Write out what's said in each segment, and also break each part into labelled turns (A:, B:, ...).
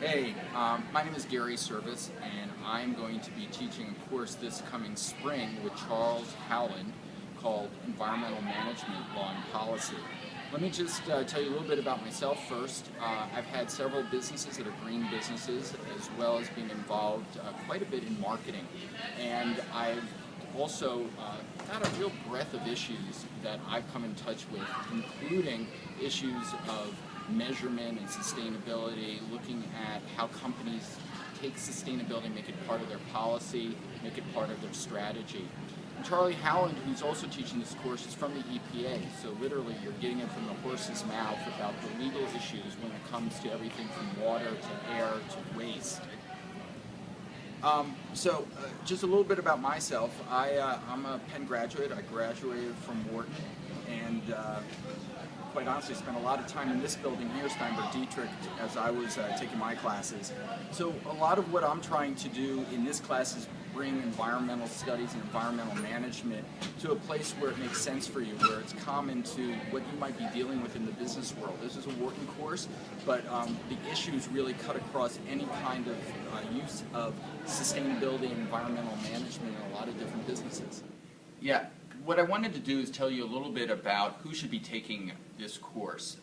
A: Hey, my name is Gary Survis, and I'm going to be teaching a course this coming spring with Charles Howland called Environmental Management, Law and Policy. Let me just tell you a little bit about myself first. I've had several businesses that are green businesses, as well as being involved quite a bit in marketing. And I've also got a real breadth of issues that I've come in touch with, including issues of measurement and sustainability, looking at how companies take sustainability, make it part of their policy, make it part of their strategy. And Charlie Howland, who's also teaching this course, is from the EPA, so literally you're getting it from the horse's mouth about the legal issues when it comes to everything from water to air to waste. Just a little bit about myself. I'm a Penn graduate. I graduated from Wharton, and quite honestly spent a lot of time in this building here, Steinberg Dietrich, as I was taking my classes. So a lot of what I'm trying to do in this class is bring environmental studies and environmental management to a place where it makes sense for you, where it's common to what you might be dealing with in the business world. This is a Wharton course, but the issues really cut across any kind of use of sustainability and environmental management in a lot of different businesses. Yeah. What I wanted to do is tell you a little bit about who should be taking this course.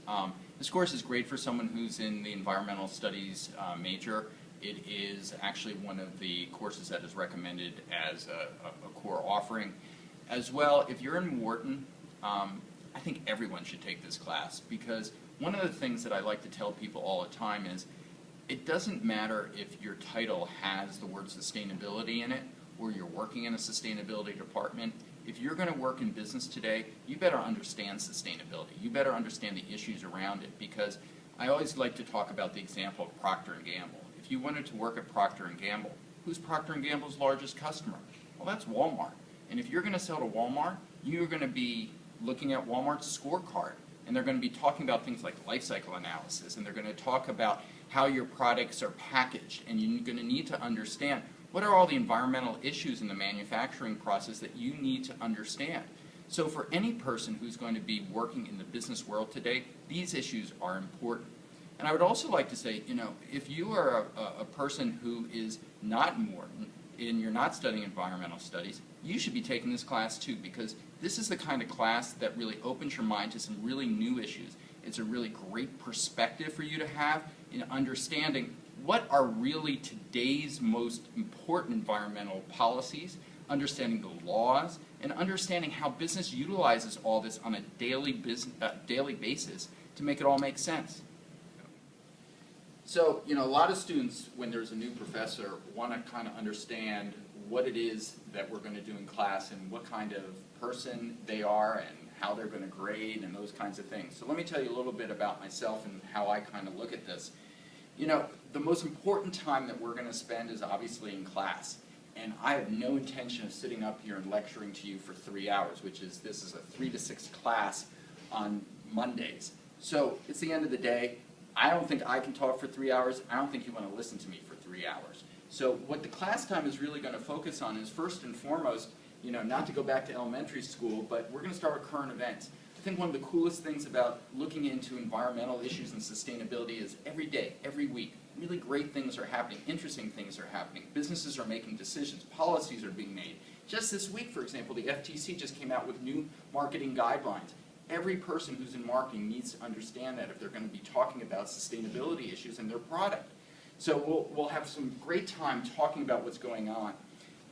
A: This course is great for someone who's in the environmental studies major. It is actually one of the courses that is recommended as a core offering. As well, if you're in Wharton, I think everyone should take this class, because one of the things that I like to tell people all the time is it doesn't matter if your title has the word sustainability in it or you're working in a sustainability department. If you're going to work in business today, you better understand sustainability. You better understand the issues around it, because I always like to talk about the example of Procter & Gamble. If you wanted to work at Procter & Gamble, who's Procter & Gamble's largest customer? Well, that's Walmart. And if you're going to sell to Walmart, you're going to be looking at Walmart's scorecard, and they're going to be talking about things like life cycle analysis, and they're going to talk about how your products are packaged, and you're going to need to understand what are all the environmental issues in the manufacturing process that you need to understand. So for any person who's going to be working in the business world today, these issues are important. And I would also like to say, if you are a person who is not in Wharton and you're not studying environmental studies, you should be taking this class too, because this is the kind of class that really opens your mind to some really new issues. It's a really great perspective for you to have in understanding what are really today's most important environmental policies, understanding the laws, and understanding how business utilizes all this on a daily basis to make it all make sense. So, a lot of students, when there's a new professor, want to kind of understand what it is that we're going to do in class and what kind of person they are and how they're going to grade and those kinds of things. So let me tell you a little bit about myself and how I kind of look at this. The most important time that we're going to spend is obviously in class. And I have no intention of sitting up here and lecturing to you for 3 hours, this is a 3 to 6 class on Mondays. So it's the end of the day. I don't think I can talk for 3 hours. I don't think you want to listen to me for 3 hours. So what the class time is really going to focus on is, first and foremost, not to go back to elementary school, but we're going to start with current events. I think one of the coolest things about looking into environmental issues and sustainability is every day, every week, really great things are happening, interesting things are happening. Businesses are making decisions, policies are being made. Just this week, for example, the FTC just came out with new marketing guidelines. Every person who's in marketing needs to understand that if they're going to be talking about sustainability issues in their product. So we'll have some great time talking about what's going on.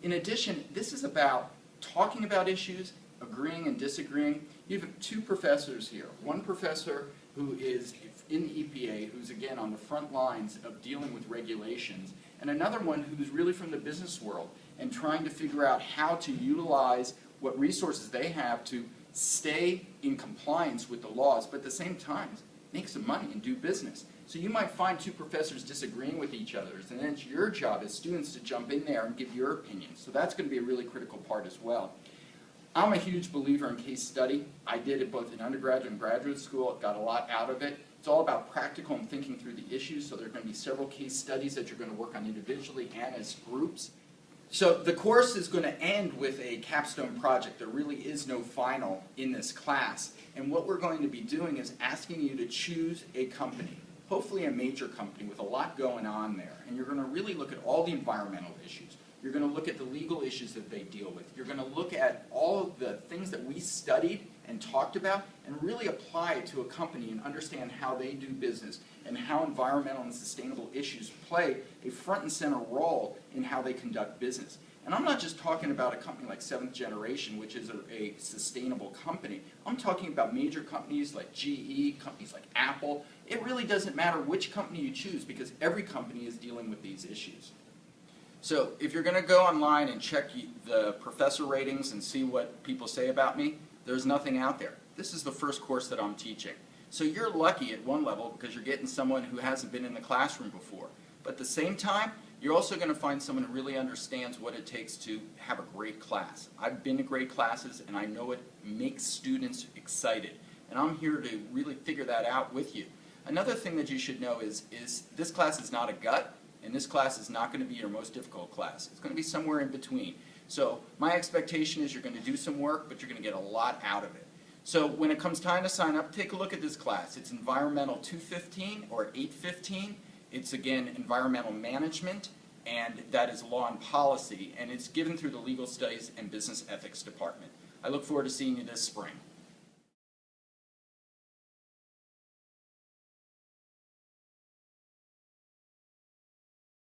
A: In addition, this is about talking about issues, agreeing and disagreeing. You have 2 professors here. One professor who is in the EPA, who's again on the front lines of dealing with regulations, and another one who's really from the business world and trying to figure out how to utilize what resources they have to stay in compliance with the laws, but at the same time make some money and do business. So you might find 2 professors disagreeing with each other, and then it's your job as students to jump in there and give your opinion. So that's going to be a really critical part as well. I'm a huge believer in case study. I did it both in undergraduate and graduate school. I got a lot out of it. It's all about practical and thinking through the issues, so there are going to be several case studies that you're going to work on individually and as groups. So the course is going to end with a capstone project. There really is no final in this class. And what we're going to be doing is asking you to choose a company. hopefully a major company with a lot going on there, and you're going to really look at all the environmental issues. You're going to look at the legal issues that they deal with. You're going to look at all of the things that we studied and talked about and really apply it to a company and understand how they do business and how environmental and sustainable issues play a front and center role in how they conduct business. And I'm not just talking about a company like Seventh Generation, which is a sustainable company. I'm talking about major companies like GE, companies like Apple. It really doesn't matter which company you choose because every company is dealing with these issues. So if you're going to go online and check the professor ratings and see what people say about me, there's nothing out there. This is the first course that I'm teaching. So you're lucky at one level because you're getting someone who hasn't been in the classroom before. But at the same time, you're also going to find someone who really understands what it takes to have a great class. I've been to great classes and I know it makes students excited. And I'm here to really figure that out with you. Another thing that you should know is this class is not a gut. And this class is not going to be your most difficult class. It's going to be somewhere in between. So my expectation is you're going to do some work, but you're going to get a lot out of it. So when it comes time to sign up, take a look at this class. It's Environmental 215 or 815. It's, again, Environmental Management, and that is Law and Policy, and it's given through the Legal Studies and Business Ethics Department. I look forward to seeing you this spring.